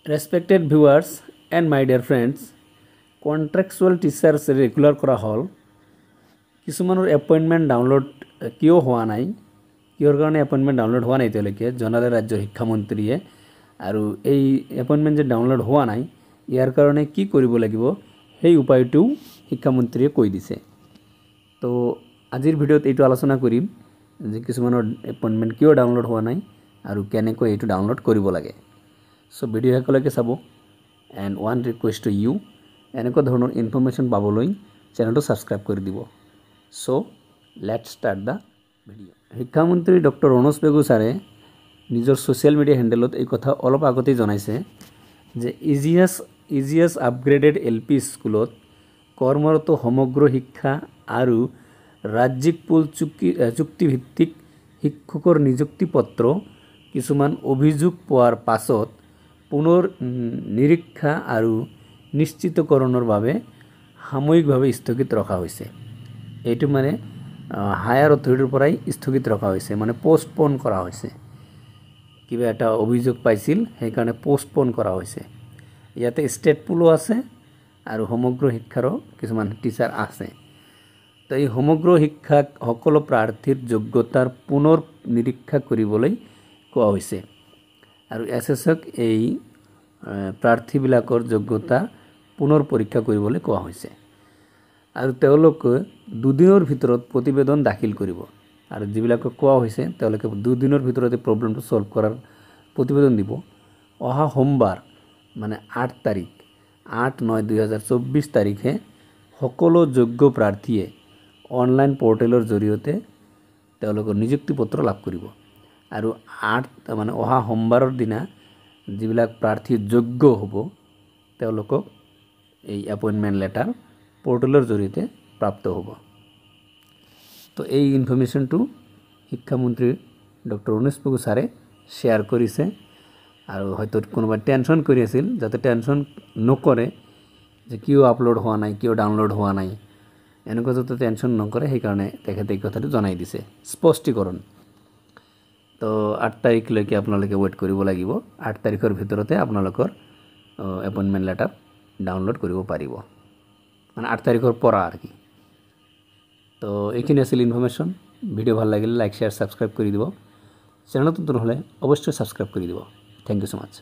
Respected viewers and my dear friends, contractual teachers regular কৰা হল কিছুমানৰ appointment download কিয় হোৱা নাই কিহৰ কাৰণে এপইণ্টমেণ্ট ডাউনলোড হোৱা নাই তেওঁলোকে জনালে ৰাজ্যৰ শিক্ষামন্ত্ৰীয়ে আৰু এই এপইণ্টমেণ্ট যে ডাউনলোড হোৱা নাই ইয়াৰ কাৰণে কি কৰিব লাগিব সেই উপায়টো শিক্ষামন্ত্ৰীয়ে কৈ দিছে তো আজিৰ ভিডিঅ'ত এইটো আলোচনা কৰিম যে কিছুমানৰ এপইণ্টমেণ্ট কিয় ডাউনলোড হোৱা নাই আৰু কেনেকৈ এইটো ডাউনলোড কৰিব লাগে সো ভিডিও হেকলৈকে sub and one request to you এনেকুৱা ধৰণৰ ইনফৰমেশ্যন পাবলৈ চেনেলটো ছাবস্ক্ৰাইব কৰি দিব so let's start the video' শিক্ষামন্ত্ৰী ডক্টৰ ৰণোজ পেগু ছাৰে নিজৰ ছ'চিয়েল মিডিয়া হেণ্ডেলত এই কথা অলপ আগতেই জনাইছে যে ইজিএছ আপগ্ৰেডেড LP স্কুলত কৰ্মৰত সমগ্ৰ শিক্ষা আৰু ৰাজ্যিক পুল চুক্তিভিত্তিক শিক্ষকৰ নিযুক্তি পত্ৰ কিছুমান অভিযোগ পোৱাৰ পাছত পুনৰ নিৰীক্ষা আৰু নিশ্চিতকৰণৰ বাবে সাময়িকভাৱে স্থগিত ৰখা হৈছে এইটো মানে হায়াৰ অথৰিটিৰ পৰাই স্থগিত ৰখা হৈছে মানে পোষ্টপন কৰা হৈছে কিবা এটা অভিযোগ পাইছিল সেইকাৰণে পোষ্টপন কৰা হৈছে ইয়াতে ষ্টেট পুলো আছে আৰু সমগ্ৰ শিক্ষাৰো কিছুমান টিচাৰ আছে তো এই সমগ্ৰ শিক্ষাক সকলো প্ৰাৰ্থীৰ যোগ্যতাৰ পুনৰ নিৰীক্ষা কৰিবলৈ কোৱা হৈছে আৰু এছএছক এই প্ৰাৰ্থীবিলাকৰ যোগ্যতা পুনৰ পৰীক্ষা কৰিবলৈ কোৱা হৈছে আৰু তেওঁলোকে দুদিনৰ ভিতৰত প্ৰতিবেদন দাখিল কৰিব আৰু যিবিলাকক কোৱা হৈছে তেওঁলোকে দুদিনৰ ভিতৰতে প্ৰব্লেমটো সলভ কৰাৰ প্ৰতিবেদন দিব অহা সোমবাৰ মানে 8 তাৰিখ 8/9/2024 তাৰিখে সকলো যোগ্য প্ৰাৰ্থীয়ে অনলাইন পৰ্টেলৰ জৰিয়তে তেওঁলোকৰ নিযুক্তি পত্ৰ লাভ কৰিব আৰু 8 মানে অহা সোমবাৰৰ দিনা যিবিলাক প্ৰাৰ্থী যোগ্য হ'ব তেওঁলোকক এই এপইণ্টমেণ্ট লেটাৰ পৰ্টেলৰ জৰিয়তে প্ৰাপ্ত হ'ব তো এই ইনফৰমেশ্যনটো শিক্ষামন্ত্ৰী ডক্টৰ ৰণোজ পেগু ছাৰে শ্বেয়াৰ কৰিছে আৰু হয়তো কোনোবা টেনশ্যন কৰি আছিল যাতে টেনশ্যন নকৰে যে কিয় আপলোড হোৱা নাই কিয় ডাউনলোড হোৱা নাই এনেকুৱা যাতে টেনশ্যন নকৰে সেইকাৰণে তেখেতে এই কথাটো জনাই দিছে স্পষ্টীকৰণ তো 8 তাৰিখলৈকে আপোনালোকে ৱেইট কৰিব লাগিব 8 তাৰিখৰ ভিতৰতে আপোনালোকৰ এপইণ্টমেণ্ট লেটাৰ ডাউনলোড কৰিব পাৰিব মানে 8 তাৰিখৰ পৰা আৰু কি তো এইখিনি আছিল ইনফৰমেশ্যন ভিডিঅ' ভাল লাগিলে লাইক শ্বেয়াৰ ছাবস্ক্ৰাইব কৰি দিব চেনেলটো নতুন হ'লে অৱশ্যই ছাবস্ক্ৰাইব কৰি দিব থ্যাংক ইউ সো মাচ